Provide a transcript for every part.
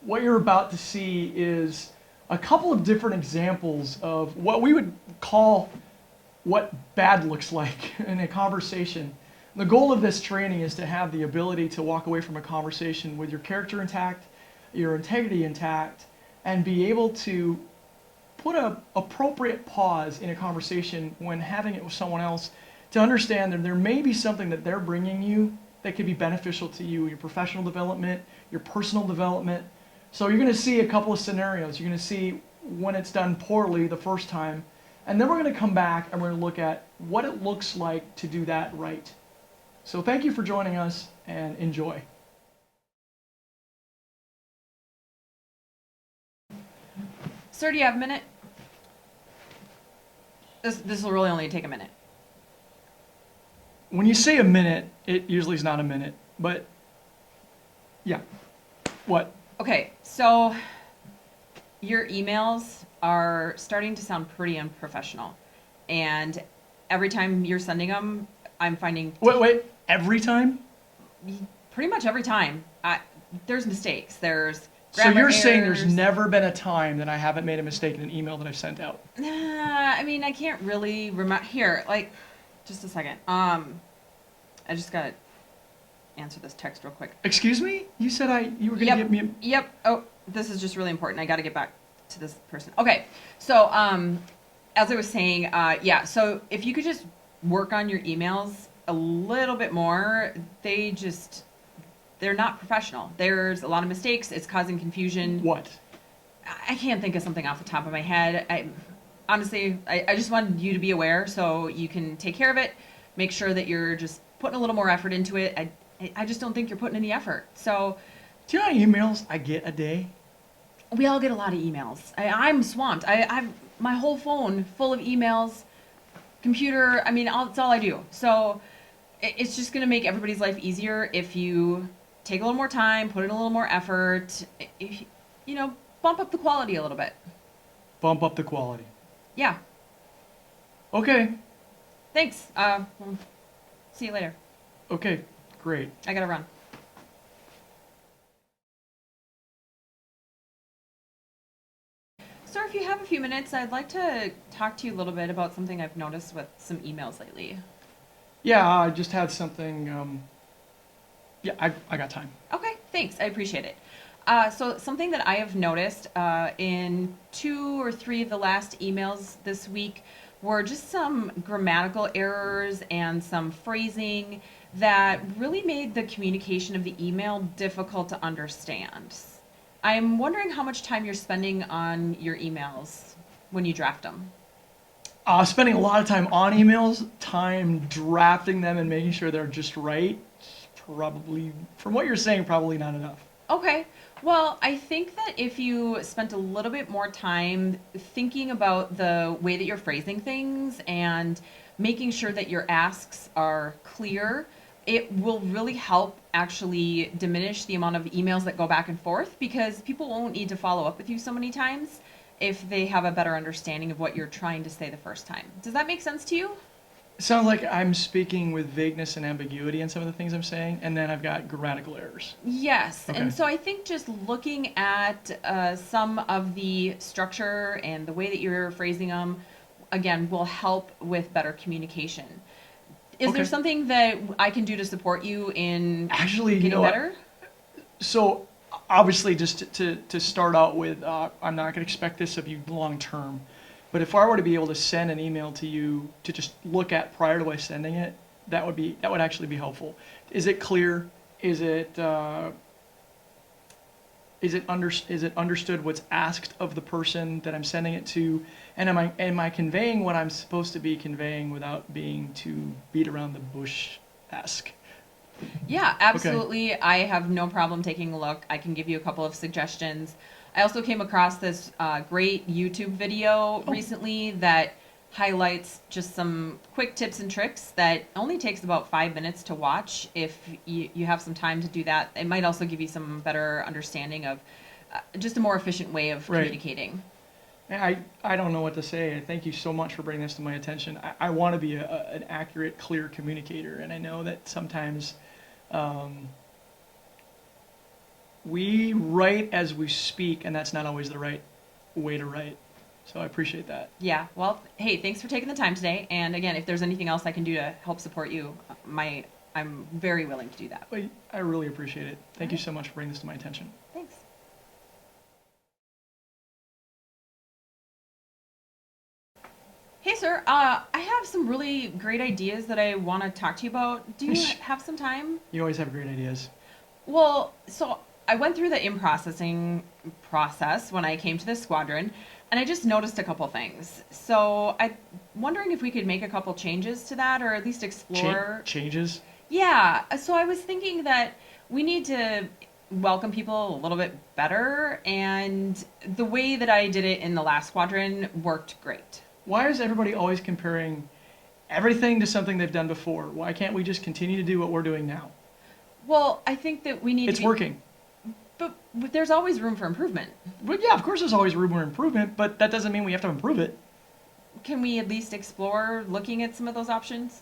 what you're about to see is a couple of different examples of what we would call what bad looks like in a conversation. The goal of this training is to have the ability to walk away from a conversation with your character intact, your integrity intact, and be able to put an appropriate pause in a conversation when having it with someone else to understand that there may be something that they're bringing you that could be beneficial to you, your professional development, your personal development. So you're going to see a couple of scenarios. You're going to see when it's done poorly the first time, and then we're going to come back and we're going to look at what it looks like to do that right. So thank you for joining us, and enjoy. Sir, do you have a minute? This will really only take a minute. When you say a minute, it usually is not a minute, but yeah. What? Okay, so your emails are starting to sound pretty unprofessional, and every time you're sending them, I'm finding... Wait, every time? Pretty much every time. There's mistakes. There's So grammar you're saying errors. there's never been a time that I haven't made a mistake in an email that I've sent out? I mean, I can't really remember. Here, like, just a second. I just gotta answer this text real quick. Excuse me? You said you were gonna give me a... Yep. Oh, this is just really important. I gotta get back to this person. Okay. So, as I was saying, yeah. So if you could just work on your emails a little bit more, they're not professional. There's a lot of mistakes. It's causing confusion. What? I can't think of something off the top of my head. Honestly, I just wanted you to be aware so you can take care of it. Make sure that you're just putting a little more effort into it. I just don't think you're putting any effort. So, do you know how many emails I get a day? We all get a lot of emails. I'm swamped. I've my whole phone full of emails, computer. I mean, it's all I do. So it's just going to make everybody's life easier if you take a little more time, put in a little more effort, bump up the quality a little bit. Bump up the quality. Yeah. Okay. Thanks. See you later. Okay, great. I gotta run. Sir, if you have a few minutes, I'd like to talk to you a little bit about something I've noticed with some emails lately. Yeah, I just had something, yeah, I got time. Okay, thanks. I appreciate it. So something that I have noticed in 2 or 3 of the last emails this week were just some grammatical errors and some phrasing that really made the communication of the email difficult to understand. I'm wondering how much time you're spending on your emails when you draft them. Spending a lot of time on emails, time drafting them and making sure they're just right, probably, from what you're saying, probably not enough. Okay. Well, I think that if you spent a little bit more time thinking about the way that you're phrasing things and making sure that your asks are clear, it will really help actually diminish the amount of emails that go back and forth, because people won't need to follow up with you so many times if they have a better understanding of what you're trying to say the first time. Does that make sense to you? It sounds like I'm speaking with vagueness and ambiguity in some of the things I'm saying, and then I've got grammatical errors. Yes, Okay. and so I think just looking at some of the structure and the way that you're phrasing them, again, will help with better communication. Is there Okay. something that I can do to support you in Actually, getting you know what? better? So, obviously, just to start out with, I'm not going to expect this of you long term, but if I were to be able to send an email to you to just look at prior to I sending it, that would actually be helpful. Is it clear? Is it understood what's asked of the person that I'm sending it to, and am I conveying what I'm supposed to be conveying without being too beat around the bush-esque? Yeah, absolutely. Okay. I have no problem taking a look. I can give you a couple of suggestions. I also came across this great YouTube video recently that highlights just some quick tips and tricks that only takes about 5 minutes to watch if you have some time to do that. It might also give you some better understanding of just a more efficient way of communicating. I don't know what to say. Thank you so much for bringing this to my attention. I want to be an accurate, clear communicator, and I know that sometimes We write as we speak, and that's not always the right way to write. So I appreciate that. Yeah. Well, hey, thanks for taking the time today. And again, if there's anything else I can do to help support you, I'm very willing to do that. Well, I really appreciate it. Thank you Alright. so much for bringing this to my attention. Thanks. Hey, sir. I have some really great ideas that I want to talk to you about. Do you have some time? You always have great ideas. Well, so I went through the in-processing process when I came to this squadron, and I just noticed a couple things. So I'm wondering if we could make a couple changes to that, or at least explore. Changes? Yeah. So I was thinking that we need to welcome people a little bit better, and the way that I did it in the last squadron worked great. Why is everybody always comparing everything to something they've done before? Why can't we just continue to do what we're doing now? Well, I think that we need It's to be, working. but there's always room for improvement. Well, yeah, of course there's always room for improvement, but that doesn't mean we have to improve it. Can we at least explore looking at some of those options?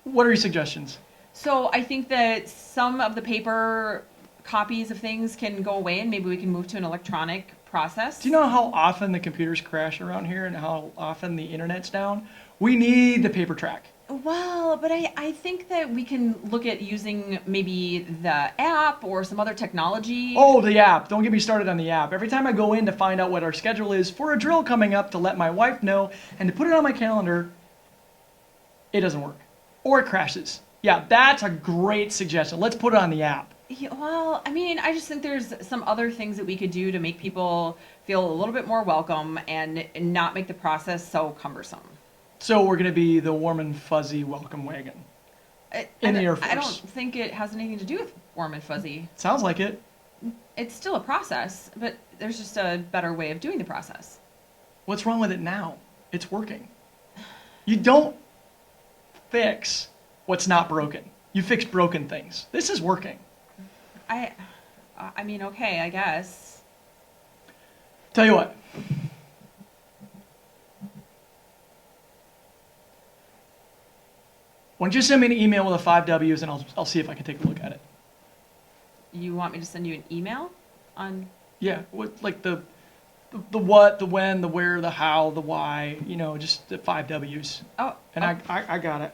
What are your suggestions? So I think that some of the paper copies of things can go away, and maybe we can move to an electronic process. Do you know how often the computers crash around here and how often the internet's down? We need the paper track. Well, but I think that we can look at using maybe the app or some other technology. Oh, the app. Don't get me started on the app. Every time I go in to find out what our schedule is for a drill coming up to let my wife know and to put it on my calendar, it doesn't work. Or it crashes. Yeah, that's a great suggestion. Let's put it on the app. Yeah, well, I mean, I just think there's some other things that we could do to make people feel a little bit more welcome and not make the process so cumbersome. So we're going to be the warm and fuzzy welcome wagon. In the Air Force. I don't think it has anything to do with warm and fuzzy. Sounds like it. It's still a process, but there's just a better way of doing the process. What's wrong with it now? It's working. You don't fix what's not broken. You fix broken things. This is working. I mean, okay, I guess. Tell you what. Why don't you send me an email with the 5 W's and I'll see if I can take a look at it. You want me to send you an email on? Yeah, like the what, the when, the where, the how, the why, just the 5 W's. Oh. And I got it.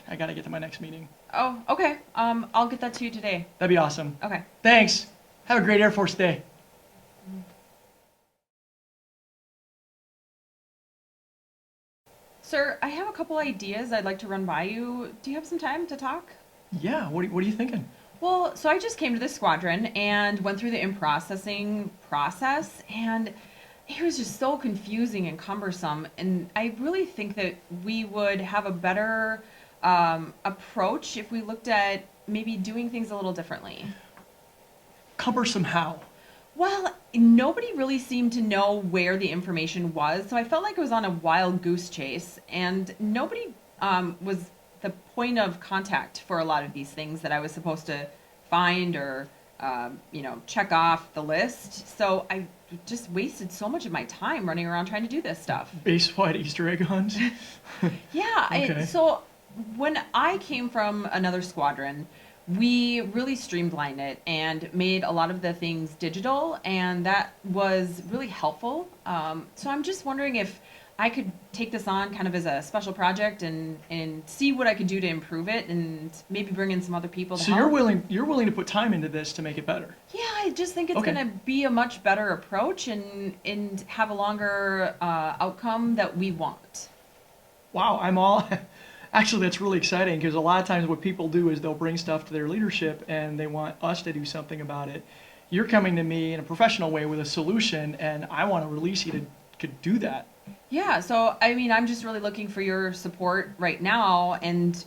I got to get to my next meeting. Oh, okay. I'll get that to you today. That'd be awesome. Okay. Thanks. Have a great Air Force Day. Sir, I have a couple ideas I'd like to run by you. Do you have some time to talk? Yeah, what are you thinking? Well, so I just came to this squadron and went through the in-processing process, and it was just so confusing and cumbersome. And I really think that we would have a better approach if we looked at maybe doing things a little differently. Cumbersome how? Well, nobody really seemed to know where the information was, so I felt like I was on a wild goose chase, and nobody was the point of contact for a lot of these things that I was supposed to find or, check off the list. So I just wasted so much of my time running around trying to do this stuff. Base-wide Easter egg hunt? Yeah. Okay. So when I came from another squadron, we really streamlined it and made a lot of the things digital, and that was really helpful. So I'm just wondering if I could take this on kind of as a special project and see what I could do to improve it, and maybe bring in some other people to So help. you're willing to put time into this to make it better? Yeah, I just think it's Okay. going to be a much better approach and have a longer outcome that we want. Wow, actually, that's really exciting because a lot of times what people do is they'll bring stuff to their leadership and they want us to do something about it. You're coming to me in a professional way with a solution, and I want to release you to do that. Yeah, so I mean, I'm just really looking for your support right now, and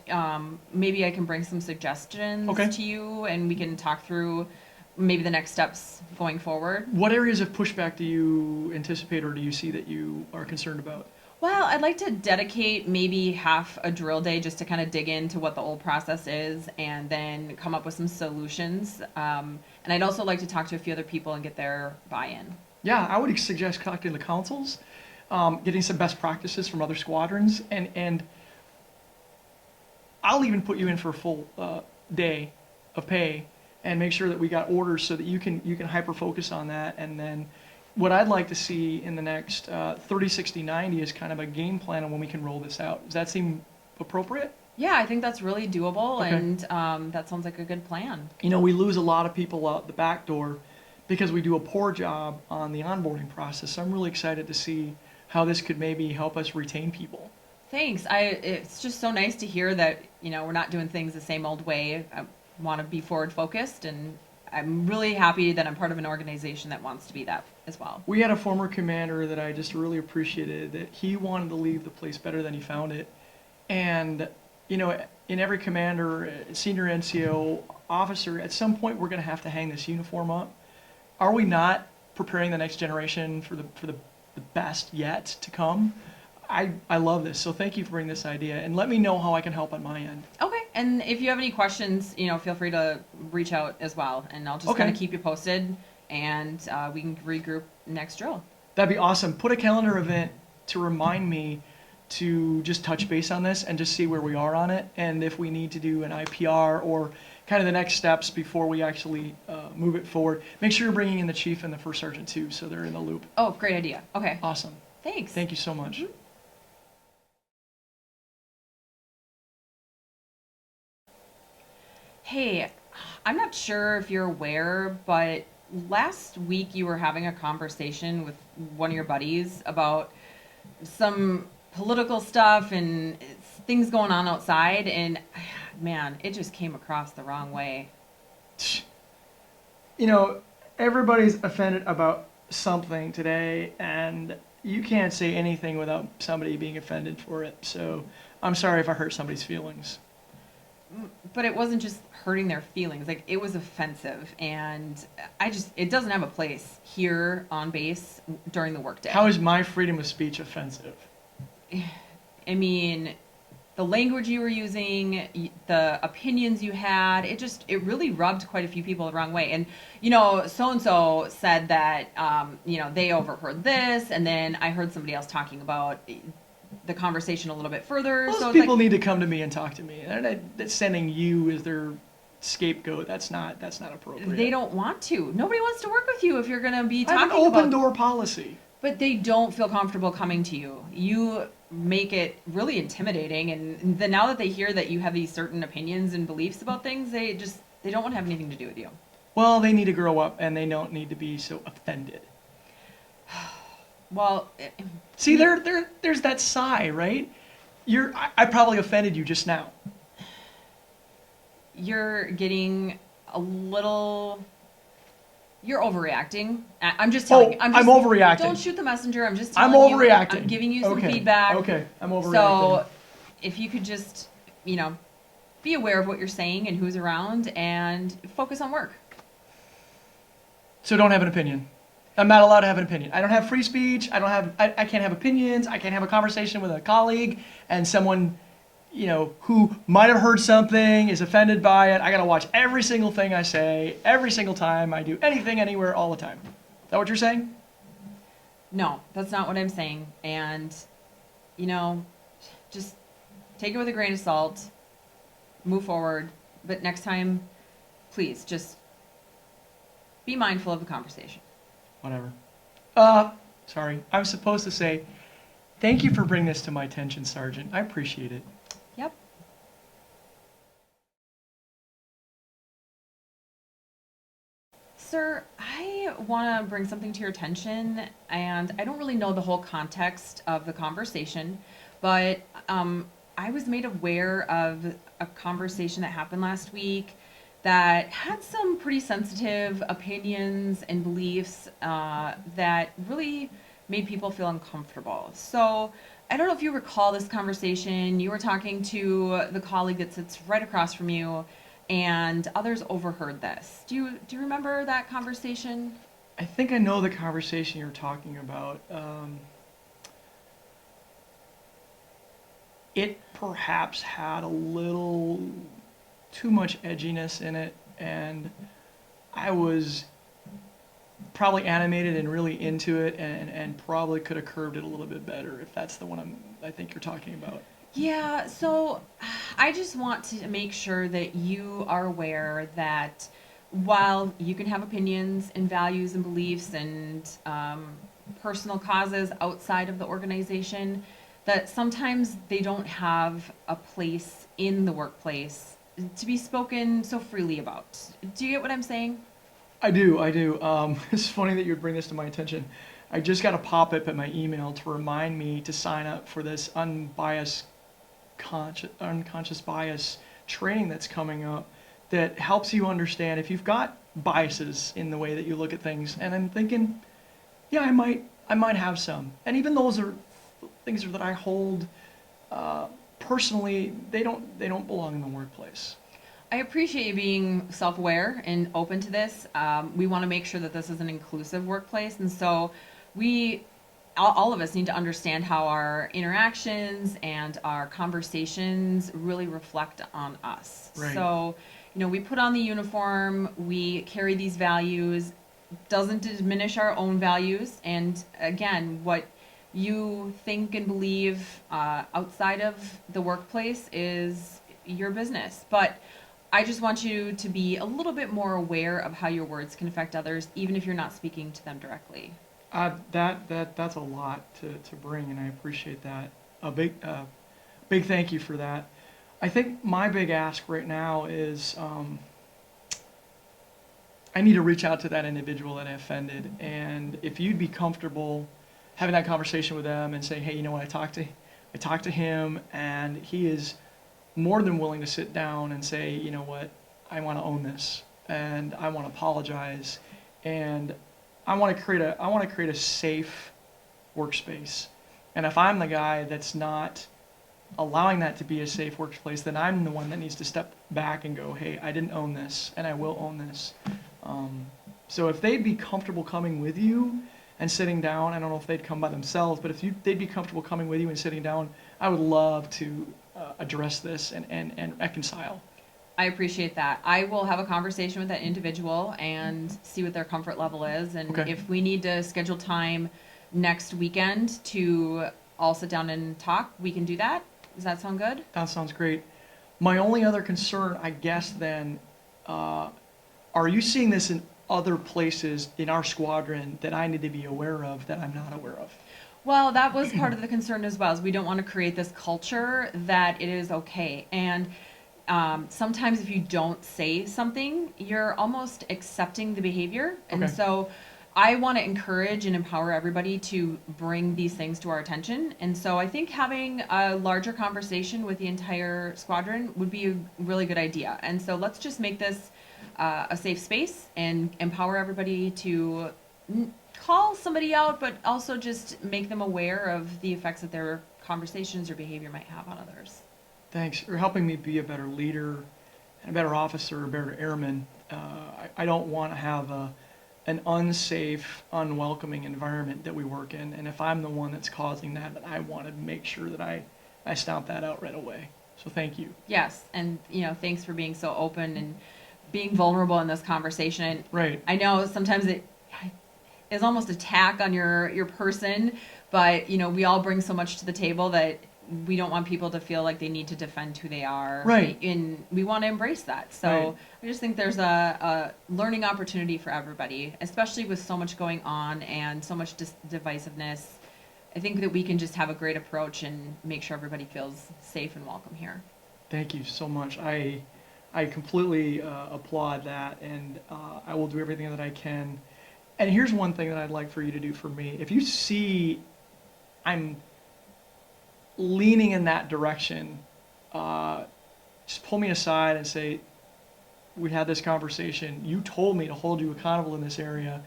maybe I can bring some suggestions Okay. to you, and we can talk through maybe the next steps going forward. What areas of pushback do you anticipate or do you see that you are concerned about? Well, I'd like to dedicate maybe half a drill day just to kind of dig into what the old process is and then come up with some solutions. And I'd also like to talk to a few other people and get their buy-in. Yeah, I would suggest talking to the councils, getting some best practices from other squadrons, and I'll even put you in for a full day of pay and make sure that we got orders so that you can hyper focus on that. And then what I'd like to see in the next 30, 60, 90 is kind of a game plan on when we can roll this out. Does that seem appropriate? Yeah, I think that's really doable, Okay. and that sounds like a good plan. You know, we lose a lot of people out the back door because we do a poor job on the onboarding process. So I'm really excited to see how this could maybe help us retain people. Thanks. It's just so nice to hear that, we're not doing things the same old way. I want to be forward focused, and I'm really happy that I'm part of an organization that wants to be that as well. We had a former commander that I just really appreciated, that he wanted to leave the place better than he found it. And, in every commander, senior NCO officer, at some point we're going to have to hang this uniform up. Are we not preparing the next generation for the best yet to come? I love this, so thank you for bringing this idea, and let me know how I can help on my end. Okay, and if you have any questions, feel free to reach out as well, and I'll just kind of keep you posted, and we can regroup next drill. That'd be awesome. Put a calendar event to remind me to just touch base on this and just see where we are on it, and if we need to do an IPR or kind of the next steps before we actually move it forward. Make sure you're bringing in the chief and the first sergeant too, so they're in the loop. Oh, great idea. Okay. Awesome. Thanks. Thank you so much. Mm-hmm. Hey, I'm not sure if you're aware, but last week you were having a conversation with one of your buddies about some political stuff and things going on outside, and man, it just came across the wrong way. Everybody's offended about something today, and you can't say anything without somebody being offended for it. So I'm sorry if I hurt somebody's feelings. But it wasn't just hurting their feelings. Like, it was offensive, and it doesn't have a place here on base during the workday. How is my freedom of speech offensive? I mean, the language you were using, the opinions you had, it really rubbed quite a few people the wrong way. And, so-and-so said that, they overheard this, and then I heard somebody else talking about the conversation a little bit further. Those so people need to come to me and talk to me. They're sending you as their scapegoat. That's not appropriate. They don't want to. Nobody wants to work with you if you're going to be talking I have an open about door policy. But they don't feel comfortable coming to you. You make it really intimidating, and then now that they hear that you have these certain opinions and beliefs about things, they don't want to have anything to do with you. Well, they need to grow up, and they don't need to be so offended. Well, see, there's that sigh, right? I probably offended you just now. You're getting a little. You're overreacting. I'm just telling you. I'm overreacting. Don't shoot the messenger. I'm just telling I'm you. overreacting. I'm giving you some feedback. Okay, I'm overreacting. So, if you could just, be aware of what you're saying and who's around, and focus on work. So don't have an opinion. I'm not allowed to have an opinion. I don't have free speech. I can't have opinions. I can't have a conversation with a colleague and someone, who might have heard something, is offended by it. I got to watch every single thing I say, every single time I do anything, anywhere, all the time. Is that what you're saying? No, that's not what I'm saying. And, just take it with a grain of salt, move forward. But next time, please, just be mindful of the conversation. Whatever. Sorry. I'm supposed to say, thank you for bringing this to my attention, Sergeant. I appreciate it. Yep. Sir, I want to bring something to your attention, and I don't really know the whole context of the conversation, but I was made aware of a conversation that happened last week that had some pretty sensitive opinions and beliefs that really made people feel uncomfortable. So I don't know if you recall this conversation. You were talking to the colleague that sits right across from you, and others overheard this. Do you remember that conversation? I think I know the conversation you're talking about. It perhaps had a little too much edginess in it, and I was probably animated and really into it, and probably could have curved it a little bit better, if that's the one I think you're talking about. Yeah, so I just want to make sure that you are aware that while you can have opinions and values and beliefs and personal causes outside of the organization, that sometimes they don't have a place in the workplace to be spoken so freely about. Do you get what I'm saying? I do. It's funny that you would bring this to my attention. I just got a pop-up at my email to remind me to sign up for this unconscious bias training that's coming up that helps you understand if you've got biases in the way that you look at things. And I'm thinking, yeah, I might have some. And even those are things that I hold personally, they don't belong in the workplace. I appreciate you being self-aware and open to this. We want to make sure that this is an inclusive workplace, and so all of us need to understand how our interactions and our conversations really reflect on us. Right. So, we put on the uniform, we carry these values, doesn't diminish our own values, and again, what you think and believe outside of the workplace is your business. But I just want you to be a little bit more aware of how your words can affect others, even if you're not speaking to them directly. That's a lot to bring, and I appreciate that. A big thank you for that. I think my big ask right now is I need to reach out to that individual that I offended, and if you'd be comfortable having that conversation with them and saying, hey, you know what, I talked to him, and he is more than willing to sit down and say, you know what, I want to own this, and I want to apologize, and I want to create a safe workspace. And if I'm the guy that's not allowing that to be a safe workplace, then I'm the one that needs to step back and go, hey, I didn't own this, and I will own this. So if they'd be comfortable coming with you and sitting down, I don't know if they'd come by themselves, but if they'd be comfortable coming with you and sitting down, I would love to address this and reconcile. I appreciate that. I will have a conversation with that individual and see what their comfort level is. And Okay. if we need to schedule time next weekend to all sit down and talk, we can do that. Does that sound good? That sounds great. My only other concern, I guess, then, are you seeing this in other places in our squadron that I need to be aware of that I'm not aware of? Well, that was part of the concern as well, is we don't want to create this culture that it is okay. And sometimes if you don't say something, you're almost accepting the behavior. And Okay. so I want to encourage and empower everybody to bring these things to our attention. And so I think having a larger conversation with the entire squadron would be a really good idea. And so let's just make this a safe space and empower everybody to call somebody out, but also just make them aware of the effects that their conversations or behavior might have on others. Thanks. You're helping me be a better leader, and a better officer, a better airman. I don't want to have an unsafe, unwelcoming environment that we work in. And if I'm the one that's causing that, then I want to make sure that I stomp that out right away. So thank you. Yes, and thanks for being so open and being vulnerable in this conversation. Right. I know sometimes it is almost attack on your person, but we all bring so much to the table that we don't want people to feel like they need to defend who they are. Right. And we want to embrace that. So Right. I just think there's a learning opportunity for everybody, especially with so much going on and so much divisiveness. I think that we can just have a great approach and make sure everybody feels safe and welcome here. Thank you so much. I completely applaud that, and I will do everything that I can. And here's one thing that I'd like for you to do for me. If you see I'm leaning in that direction, just pull me aside and say, we had this conversation. You told me to hold you accountable in this area.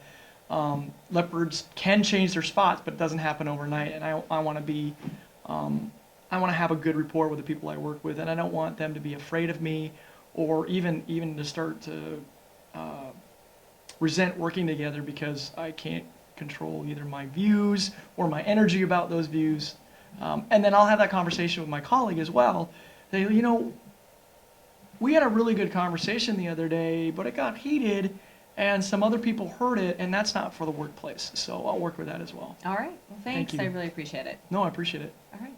Leopards can change their spots, but it doesn't happen overnight. And I want to be, I want to have a good rapport with the people I work with, and I don't want them to be afraid of me, or even to start to resent working together because I can't control either my views or my energy about those views. And then I'll have that conversation with my colleague as well. They, we had a really good conversation the other day, but it got heated and some other people heard it, and that's not for the workplace. So I'll work with that as well. All right. Well, thanks. Thank you. I really appreciate it. No, I appreciate it. All right.